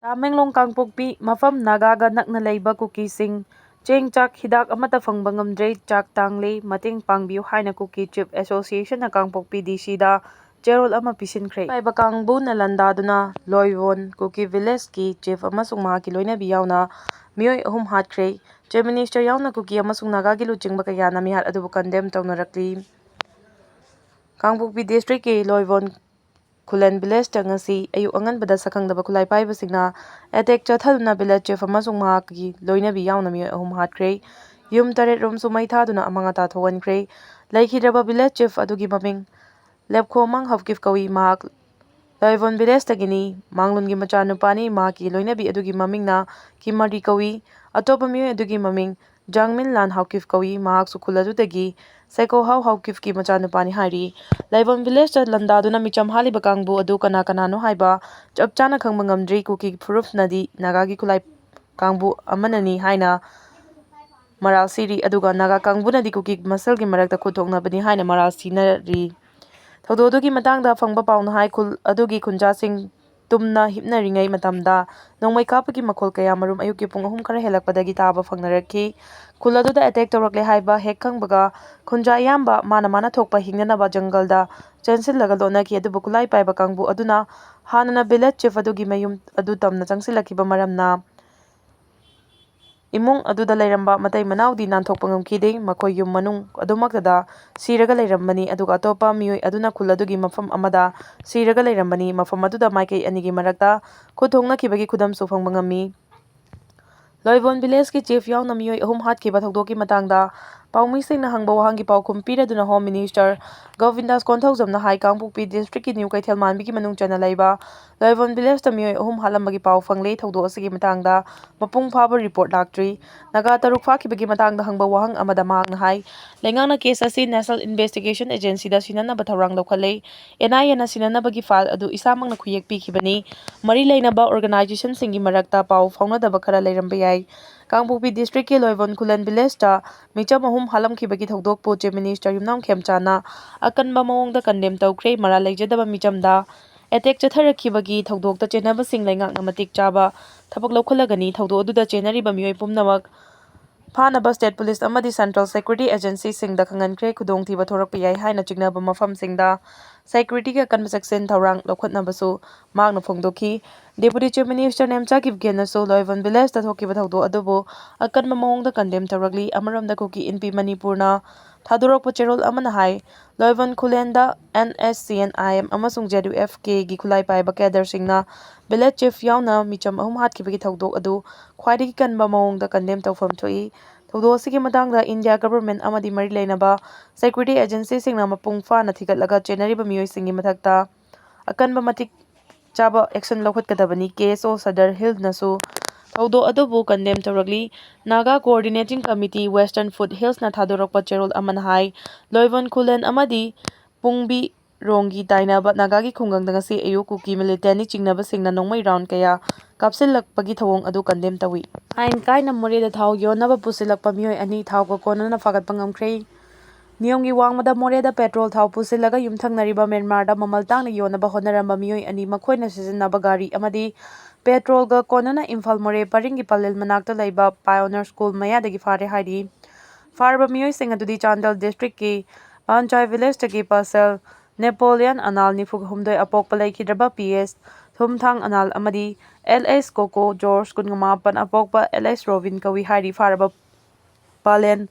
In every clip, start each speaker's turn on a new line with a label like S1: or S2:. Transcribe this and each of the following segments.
S1: Tamenglong Kangpokpi mafam Nagaga nakna leiba Kukising cheng chak hidak amata fangba ngamdre chak tangle mateng pangbiu haina Kuki Chief Association na Kangpokpi DC da Gerald ama pisinkhre. Paiba kangbu na landaduna Loiwon Kuki Village ki Chief amasung mahaki loinabi yauna mioi ahum hatkre. Chief Minister yauna Kuki amasung Naga gi luchingba kayana mihat adubu condemn tawnarakli. Kangpokpi District ki Loiwon Kulen Village ta ngasi ayuk anganbada sakhangdaba khulai paibasingna attack chathaluna village chief amasung mahaki loinabi yauna mioi ahum hatkre. Yum taret romsu mai thaduna amanga ta thogankhre. Laikhidraba village chief adugi maming lepkho mang hafkif kawi mahak Loiwon village tagini manglungi machanupani mahaki loinabi adugi mamingna Kimari kawi. Atopa mioi adugi maming Jangmin Lan Hawkif kawi mahak sukhul adudagi Seko Haw Hawkif ki machanupani hari. Loiwon village ta landaduna micham haliba kangbu adu kana kanano haiba chap chana khangba ngamdri Kuki proof nadi Nagagi khulai kangbu amanani haina maral siri aduga Naga kangbu nadi Kuki masalgi marakta khuthoknabani haina maral sinari. Thawdodugi matangda fangba pauna hai khul adugi khunjasing tumna hipnaringai matamda nongmai kapagi makhol kaya marum ayuki pung 3 khara helakpadagi taba fangnarakhi. Khul aduda attack tawrakle haiba hek khangbaga khunja yamba mana thokpa hingnanaba jangalda chensillaga lonaki adubu kulai paiba kangbu aduna hanana village chief adugi mayum adu tamna changsilakiba maramna imung aduda leiramba matai manaudi nanthokpa ngamkhide makhoi yum manung adumaktada siraga leirambani aduga atopa mioi aduna khul adugi mafam amada siraga leirambani mafam aduda maikei anigi marakta khuthongnakibagi khudamsu fangba ngami. Loiwon village ki chief yauna mioi ahum hatkhiba thawdoki matangda paumishingna hangba wahangi paukhum piraduna home minister Govindas Konthawjamna hai Kangpokpi district ki new kaithel manbigi manung chana leiba Loiwon village ta mioi ahum halambagi pau fangle thawdo asigi matangda mapung phaba report laktri. Naga taruk phakibagi matangda hangba wahang amada mahakna hai lengangna case asi National Investigation Agency da sinanaba thawrang lawkhale NIA na sinanabagi file adu isamangna khuyek pikhibani mari leinaba organization singi marakta pau faunadaba khara leiramba yai. Kangpokpi district ki Loiwon Kulen village ta micham ahum halamkhibagi thawdokpu chief minister Yumnam Khemchana akanba mawongda condemn tawkhre mara leijadaba michamda attack chatharakibagi thawdokta chenabasing leingakna matik chaba thabak lawkhalagani thawdo aduda chenariba mioi pumnamak phanaba state police amadi central security agency singda khangankre khudongthiba thorakpa yai haina chignaba mafamsingda security ka kanba section thawrang lawkhatnabasu magna phongdokhi. Deputy Chief Minister Nemcha Kipgenasu Loiwon village ta thokiba thawdo adubu akanba mawongda condemn tawrakli amaramda Kuki NP Manipurna thadorokpa cherol amana hai Loiwon Khulenda NSCNIM amasung ZUFK gi khulai paiba cadre singna village chief yauna micham ahum hatkibagi thawdok adu khwaidagi kanba mawongda condemn tawfam thoi. Thawdo asigi matangda India government amadi mari leinaba security agency singna mapung fana thigatlaga chenariba mioi singi mathakta akanba matik chaba action lawkhatkadabani KSO Sadar Hill nasu thawdo adubu condemn tawrakli. Naga Coordinating Committee Western Foot Hills na thadorokpa cherol amana hai Loiwon Kulen amadi Pungbi rongi tainaba Nagagi khungangda ngasi ayu Kuki military chingnabasingna nongmai round kaya kapsillakpagi thawong adu condemn tawi. Hain kaina moreda thaw yonaba pusilakpa mioi ani thawka konana fagatpa ngamkhre. Niyomgi wangmada moreda petrol thaw pusilaga yumthangnariba Myanmarda mamal tangna yonaba honaramba mioi ani makhoina sijinnaba gari amadi petrolga konana Imphal more paringgi palel manakta leiba Pioneer School mayadagi fare hairi. Farba mioi sing adudi Chandel district ki Panchai village tagi pasel Napoleon Anal Nifug Humdoi apokpa laikhidraba PS Thumthang Anal amadi LS Koko George Kungamapan apokpa LS Robin kawi hairi farba palen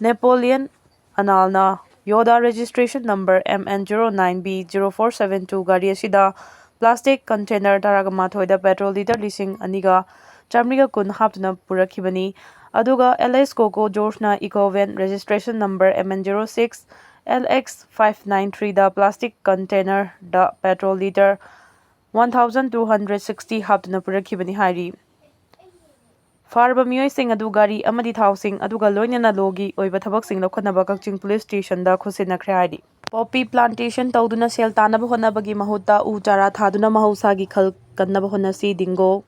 S1: Napoleon Analna Yoda registration number MN09B0472 gari asida plastic container taragamathoi petrol liter lising aniga chamriga kun haptuna purakhibani aduga LS Koko George na Ecovan registration number MN06 LX593 da plastic container da petrol liter 1260 haptuna purakhibani hairi. Farba mioi sing adu gari amadi thawsing aduga loinana logi oiba thabaksing lawkhanaba Kaching police station da khusinakre hairi. Poppy plantation tawduna sel tanaba honabagi mahutta u chara thaduna mahausagi khal kannaba honasi dingo.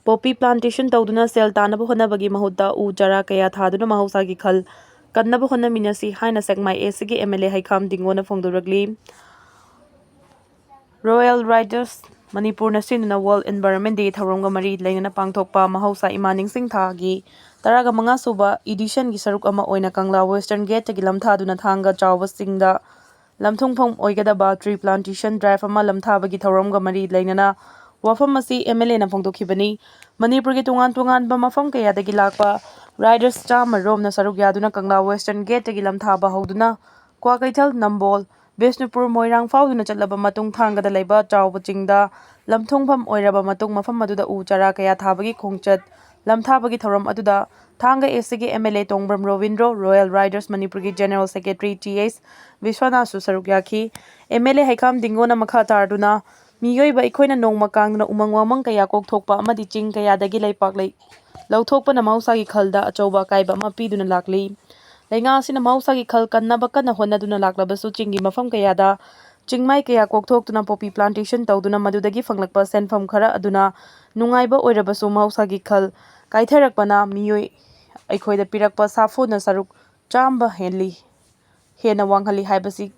S1: Poppy plantation tawduna sel tanaba honabagi mahutta u chara kaya thaduna mahausagi khal kannaba honaminasi haina sekmai esigi MLA Haikham Dingo na phongdoragli. Royal Riders Manipurna sinuna World Environment Day thauramga mari lainana pangthokpa mahausa ima ningsing thagi 15 suba edition gi saruk ama oina Kangla Western Gate gi lamthaduna thanga chawba singda lamthungpham oigadaba tree plantation drive ama lamthabagi thauramga mari lainana wafam asi MLA na phongdokhibani Manipur gi tungan ba mafam kayadagi lakpa riders chama romna saruk yaduna Kangla Western Gate gi lamthaba hoduna Kwakaithal Nambol Besnupur Moirang fauduna chatlaba matung thangada leiba chawba chingda lamthungpham oiraba matung mafam aduda u chara kaya thabagi khongchat lamthabagi thoram aduda thanga SCG MLA Tongbram Rovindro Royal Riders Manipur gi General Secretary TS Vishwana su saruk yaki MLA Haikam Dingona makha tarduna miyoiba ikoina nongma kangna umang wamang kaya kokthokpa amadi ching kaya dagi leipak lei lauthokpana mausagi khalda achauba kaiba ma piduna lakli Lainga asina mausagi khal kannaba kana honaduna laklabasu chingi mafam kayada chingmai kaya kokthokduna poppy plantation tawduna madudagi fanglakpa senfam khara aduna nungaiba oirabasu mausagi khal kaitharakpana miyoi aikhoida pirakpa safuna saruk chamba hena wanghali haibasi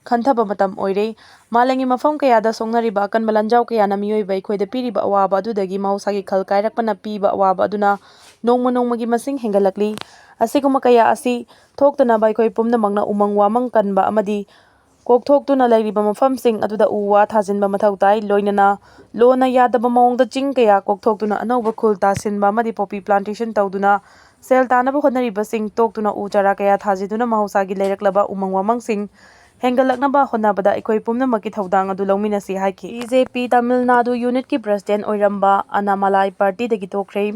S1: khantaba matam oire malangi mafam kayada songnariba akanba lanjau kayana miyoiba aikhoida piriba awaba adudagi mausagi khal kairakpana piba awaba aduna nongmagi masing hengalakli asiguma kaya asi thoktana baikoi pumna mangna umang wamang kanba amadi kokthokduna lairiba mafamsing aduda uwa thajinba mathau tai loinana lona yadaba maongda ching kaya kokthokduna anauba khul tasinba amadi poppy plantation tawduna sel tanaba honariba sing toktuna u chara kaya thajiduna mahosagi leiraklaba umang wamang sing hengalaknaba honabada ikoi pumna maki thaudang adu lawminasi haiki BJP Tamil Nadu unit ki president oiramba Anamalai party dagi tokhrei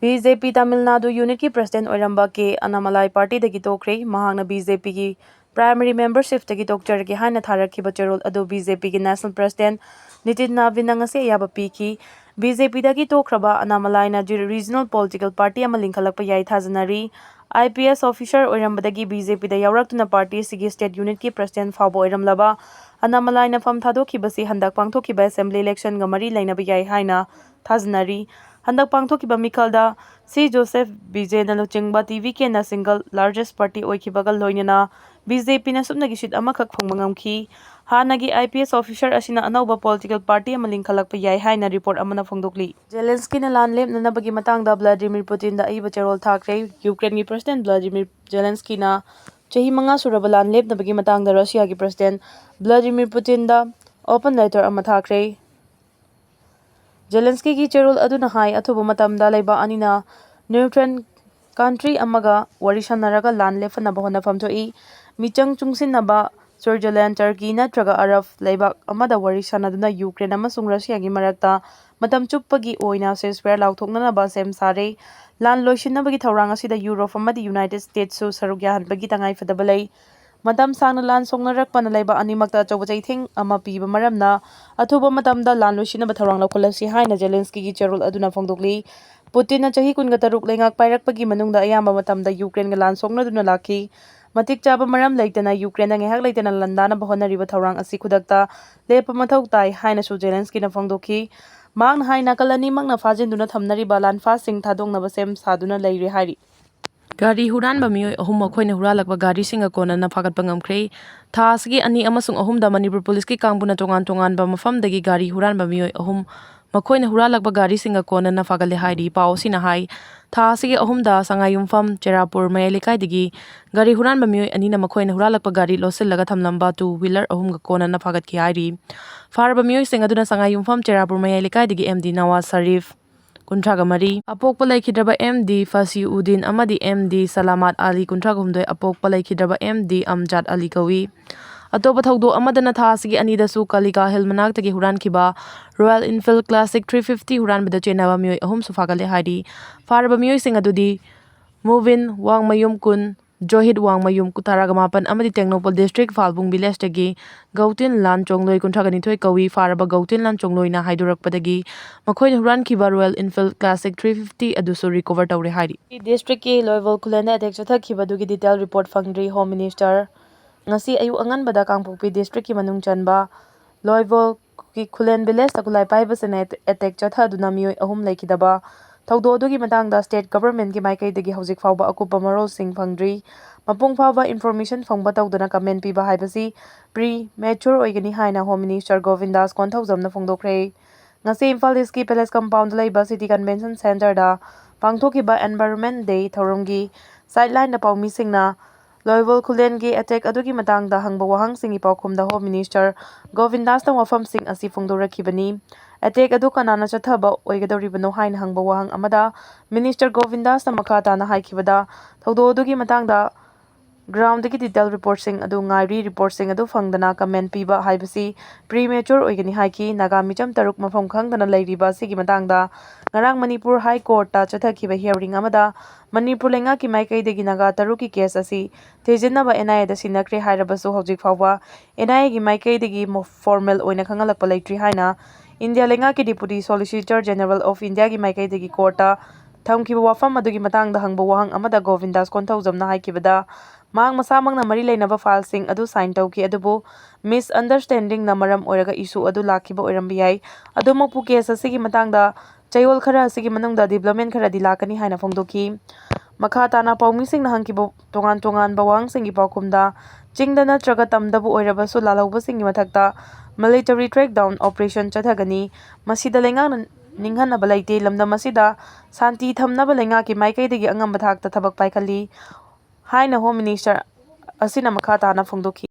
S1: BJP Tamil Nadu unit ki president oiramba ke Anamalai party dagi tokhrei mahangna BJP ki primary membership dagi tokjargi haina tharakhiba cherol adu BJP ki national president Nitin Navin ngase yaba piki BJP dagi tokhraba Anamalai na regional political party ama lingkhalakpa yai thajanari IPS officer oirambadagi BJP da yawraktuna party sigi state unit ki president fabo oiramlaba Anamalai na fam thadokibasi handak pangthokiba assembly election gamari lainaba yai haina thajanari handak pangthokiba mikhalda C Joseph Vijay na luchingba TV ke na single largest party oikibaga loinana BJP na subnagi seat amakhak phongmangamki hanagi IPS officer asina anauba political party ama lingkhalakpa yai haina report amana phongdokli Zelensky na lan lepnanabagi matangda Vladimir Putin da aiba cherol thakre Ukraine gi president Vladimir Zelensky na chahi 5 suraba lan lepnabagi matangda Russia gi president Vladimir Putin da open letter ama thakre Zelensky ki cherol aduna hai athuba matamda leiba anina neutral country amaga warishanaraga lan lefanaba honafam thoi michang chungsinnaba Switzerland Turkey natraga Arab leibak amada warishanaduna Ukraine amasung Russia gi marakta matam chuppagi oina ceasefire lauthoknanaba sem sare lan loishinnabagi thaurang asida Europe amadi United States su saruk yahanbagi tangai fadaba lei Madam sangna lan songnarakpana leiba animakta achauba chaithing ama piba maramna athuba matamda lan loishinaba thaurang laukolasi haina Zelensky gi cherol aduna phongdokli Putin na chahi 13 lengak pairakpagi manungda ayamba matamda Ukraine ga lan songnaduna lakhi matik chaba maram leitana Ukraine ngehak leitana landana bahonariba thaurang asi khudakta lepa mathau tai haina su Zelensky na phongdokhi mang haina kalani mangna fajinduna thamnariba lan fa sing thadongnaba sem saduna leire hari Gari huranba miyoi ahum makhoina huralakba gari singa kona na phagatpa ngamkhrei tha asigi ani amasung ahum da Manipur police ki kangbuna tongan ba mafamdagi gari huranba miyoi ahum makhoina huralakba gari singa kona na phagale hairi pao sina hai tha asigi ahum da sangayumfam Cherapur mayalikai digi gari huranba miyoi ani na makhoina huralakba gari losillaga thamlamba two wheeler ahum ga kona na phagatki hairi farba miyoi singa duna sangayumfam Cherapur mayalikai digi MD Nawaz Sharif Contragamari apokpa laikhidraba MD Fasiuddin amadi MD Salamat Ali Contragumdoi apokpa laikhidraba MD Amjad Ali kawi atoba thaudo amadana thasigi anidasu kalika hilmanaktagi hurankiba Royal Enfield Classic 350 huranbada chenaba miyoi ahum sufagale hairi faraba miyoi singadudi Movin Wangmayum Kun Johid Wangmayum Kutaragamapan amadi Technopol District Falbung Village dagi Gautin Lan Chongloi Kuntraganithoi kawi faraba Gautin Lan Chongloi na haidurakpadagi makhoina hurankiba Royal Enfield Classic 350 adusu recover tawre hairi district ki level khulena attack chathakiba dugi detail report fangri Home Minister ngasi ayu anganbada Kangpokpi district ki manung chanba level ki khulen village takulai paiba sene attack chathaduna miyoi ahum laikidaba ꯊꯧꯗꯣꯛ ꯑꯗꯨꯒꯤ ꯃꯇꯥꯡꯗ state ꯒꯚꯔꯟꯃꯦꯟꯠꯀꯤ ꯃꯥꯏꯀꯩꯗꯒꯤ ꯍꯧꯖꯤꯛ ꯐꯥꯎꯕ ꯑꯀꯨꯞꯄ ꯃꯔꯣꯜꯁꯤꯡ ꯐꯪꯗ꯭ꯔꯤ꯫ ꯃꯄꯨꯡ ꯐꯥꯕ ꯏꯟꯐꯣꯔꯃꯦꯁꯟ ꯐꯪꯕ ꯇꯧꯗꯅ ꯀꯃꯦꯟꯠ ꯄꯤꯕ ꯍꯥꯏꯕꯁꯤ ꯄ꯭ꯔꯤ-ꯃꯦꯆꯨꯔ ꯑꯣꯏꯒꯅꯤ ꯍꯥꯏꯅ ꯍꯣꯝ ꯃꯤꯅꯤꯁꯇꯔ ꯒꯣꯚꯤꯟꯗꯥꯁ ꯀꯣꯟꯊꯧꯖꯝꯅ ꯐꯣꯡꯗꯣꯛꯈ꯭ꯔꯦ꯫ ꯉꯁꯤ ꯏꯝꯐꯥꯜ ꯏꯁꯀꯤ ꯄꯦꯂꯦꯁ ꯀꯝꯄꯥꯎꯟꯗ ꯂꯩꯕ ꯁꯤꯇꯤ ꯀꯟꯚꯦꯟꯁꯟ ꯁꯦꯟꯇꯔꯗ ꯄꯥꯡꯊꯣꯛꯈꯤꯕ ꯑꯦꯟꯚꯥꯏꯔꯟꯃꯦꯟꯠ ꯗꯦ ꯊꯧꯔꯝꯒꯤ ꯁꯥꯏꯠꯂꯥꯏꯟꯗ ꯄꯥꯎꯃꯤꯁꯤꯡꯅ ꯂꯣꯏꯕꯣꯜ ꯈꯨꯜꯂꯦꯟꯒꯤ ꯑꯦꯇꯦꯛ ꯑꯗꯨꯒꯤ ꯃꯇꯥꯡꯗ ꯍꯪꯕ ꯋꯥꯍꯪꯁꯤꯡꯒꯤ ꯄꯥꯎꯈꯨꯝꯗ ꯍꯣꯝ ꯃꯤꯅꯤꯁꯇꯔ ꯒꯣꯚꯤꯟꯗꯥꯁꯅ ꯋꯥꯐꯝꯁꯤꯡ ꯑꯁꯤ ꯐꯣꯡꯗꯣꯔꯛꯈꯤꯕꯅꯤ꯫ ꯑꯦꯇꯦꯛ ꯑꯗꯨ ꯀꯅꯥꯅ ꯆꯠꯊꯕ ꯑꯣꯏꯒꯗꯧꯔꯤꯕꯅꯣ ꯍꯥꯏꯅ ꯍꯪꯕ ꯋꯥꯍꯪ ꯑꯃꯗ ꯃꯤꯅꯤꯁꯇꯔ ꯒꯣꯚꯤꯟꯗꯥꯁꯅ ꯃꯈꯥ ꯇꯥꯅ ꯍꯥꯏꯈꯤꯕꯗ ꯊꯧꯗꯣꯛ ꯑꯗꯨꯒꯤ ꯃꯇꯥꯡꯗ ꯒ꯭ꯔꯥꯎꯟꯗꯒꯤ ꯗꯤꯇꯦꯜ ꯔꯤꯄꯣꯔꯠꯁꯤꯡ ꯑꯗꯨ ꯉꯥꯏꯔꯤ, ꯔꯤꯄꯣꯔꯠꯁꯤꯡ ꯑꯗꯨ ꯐꯪꯗꯅ ꯀꯃꯦꯟꯠ ꯄꯤꯕ ꯍꯥꯏꯕꯁꯤ ꯄ꯭ꯔꯤ-ꯃꯦꯆꯨꯔ ꯑꯣꯏꯒꯅꯤ ꯍꯥꯏꯈꯤ꯫ ꯅꯥꯒꯥ ꯃꯤꯆꯝ 6 ꯃꯐꯝ ꯈꯪꯗꯅ ꯂꯩꯔꯤꯕ ꯑꯁꯤꯒꯤ ꯃꯇꯥꯡꯗ ꯉꯔꯥꯡ ꯃꯅꯤꯄꯨꯔ ꯍꯥꯏ ꯀꯣꯔꯠꯇ ꯆꯠꯊꯈꯤꯕ ꯍꯤꯌꯔꯤꯡ ꯑꯃꯗ ꯃꯅꯤꯄꯨꯔ ꯂꯩꯉꯥꯛꯀꯤ ꯃꯥꯏꯀꯩꯗꯒꯤ ꯅꯥꯒꯥ 6ꯀꯤ ꯀꯦꯁ ꯑꯁꯤ ꯊꯤꯖꯤꯟꯅꯕ ꯑꯦꯟ.ꯑꯥꯏ.ꯑꯦꯗ ꯁꯤꯟꯅꯈ꯭ꯔꯦ ꯍꯥꯏꯔꯕꯁꯨ ꯍꯧꯖꯤꯛ ꯐꯥꯎꯕ ꯑꯦꯟ.ꯑꯥꯏ.ꯑꯦꯒꯤ ꯃꯥꯏꯀꯩꯗꯒꯤ ꯐꯣꯔꯃꯦꯜ ꯑꯣꯏꯅ ꯈꯪꯍꯜꯂꯛꯄ ꯂꯩꯇ꯭ꯔꯤ ꯍꯥꯏꯅ ꯏꯟꯗꯤꯌꯥ ꯂꯩꯉꯥꯛꯀꯤ ꯗꯤꯄꯨꯇꯤ ꯁꯣꯂꯤꯁꯤꯇꯔ ꯖꯦꯅꯔꯦꯜ ꯑꯣꯐ ꯏꯟꯗꯤꯌꯥꯒꯤ ꯃꯥꯏꯀꯩꯗꯒꯤ ꯀꯣꯔꯠꯇ ꯊꯝꯈꯤꯕ ꯋꯥꯐꯝ ꯑꯗꯨꯒꯤ ꯃꯇꯥꯡꯗ ꯍꯪꯕ ꯋꯥꯍꯪ ꯑꯃꯗ ꯒꯣꯚꯤꯟꯗꯥꯁ ꯀꯣꯟꯊꯧꯖꯝꯅ ꯍꯥꯏꯈꯤꯕꯗ ꯃꯍꯥꯛ ꯃꯁꯥꯃꯛꯅ ꯃꯔꯤ ꯂꯩꯅꯕ ꯐꯥꯏꯜꯁꯤꯡ ꯑꯗꯨ ꯁꯥꯏꯟ ꯇꯧꯈꯤ ꯑꯗꯨꯕꯨ ꯃꯤꯁꯑꯟꯗꯔꯁ꯭ꯇꯦꯟꯗꯤꯡꯅ ꯃꯔꯝ ꯑꯣꯏꯔꯒ ꯏꯁꯨ ꯑꯗꯨ ꯂꯥꯛꯈꯤꯕ ꯑꯣꯏꯔꯝꯕ ꯌꯥꯏ꯫ ꯑꯗꯨꯃꯛꯄꯨ ꯀꯦꯁ ꯑꯁꯤꯒꯤ ꯃꯇꯥꯡꯗ ꯆꯌꯣꯜ ꯈꯔ ꯑꯁꯤꯒꯤ ꯃꯅꯨꯡꯗ ꯗꯤꯕꯦꯂꯞꯃꯦꯟꯠ ꯈꯔꯗꯤ ꯂꯥꯛꯀꯅꯤ ꯍꯥꯏꯅ ꯐꯣꯡꯗꯣꯛꯈꯤ꯫ ꯃꯈꯥ ꯇꯥꯅ ꯄꯥꯎꯃꯤꯁꯤꯡꯅ ꯍꯪꯈꯤꯕ ꯇꯣꯉꯥꯟ ꯇꯣꯉꯥꯟꯕ ꯋꯥꯍꯪꯁꯤꯡꯒꯤ ꯄꯥꯎꯈꯨꯝꯗ ꯆꯤꯡꯗ ꯅꯠꯇ꯭ꯔꯒ ꯇꯝꯗꯕꯨ ꯑꯣꯏꯔꯕꯁꯨ ꯂꯥꯜꯍꯧꯕꯁꯤꯡꯒꯤ ꯃꯊꯛꯇ ꯃꯤꯂꯤꯇꯔꯤ ꯇ꯭ꯔꯦꯛꯗꯥꯎꯟ ꯑꯣꯄꯔꯦꯁꯟ ꯆꯠꯊꯒꯅꯤ, ꯃꯁꯤꯗ ꯂꯩꯉꯥꯛꯅ ꯅꯤꯡꯍꯟꯅꯕ ꯂꯩꯇꯦ, ꯂꯝꯗꯝ ꯑꯁꯤꯗ ꯁꯥꯟꯇꯤ ꯊꯝꯅꯕ ꯂꯩꯉꯥꯛꯀꯤ ꯃꯥꯏꯀꯩꯗꯒꯤ ꯑꯉꯝꯕ ꯊꯥꯛꯇ ꯊꯕꯛ ꯄꯥꯏꯈꯠꯂꯤ ꯍꯥꯏꯅ ꯍꯣꯝ ꯃꯤꯅꯤꯁꯇꯔ ꯑꯁꯤꯅ ꯃꯈꯥ ꯇꯥꯅ ꯐꯣꯡꯗꯣꯛꯈꯤ꯫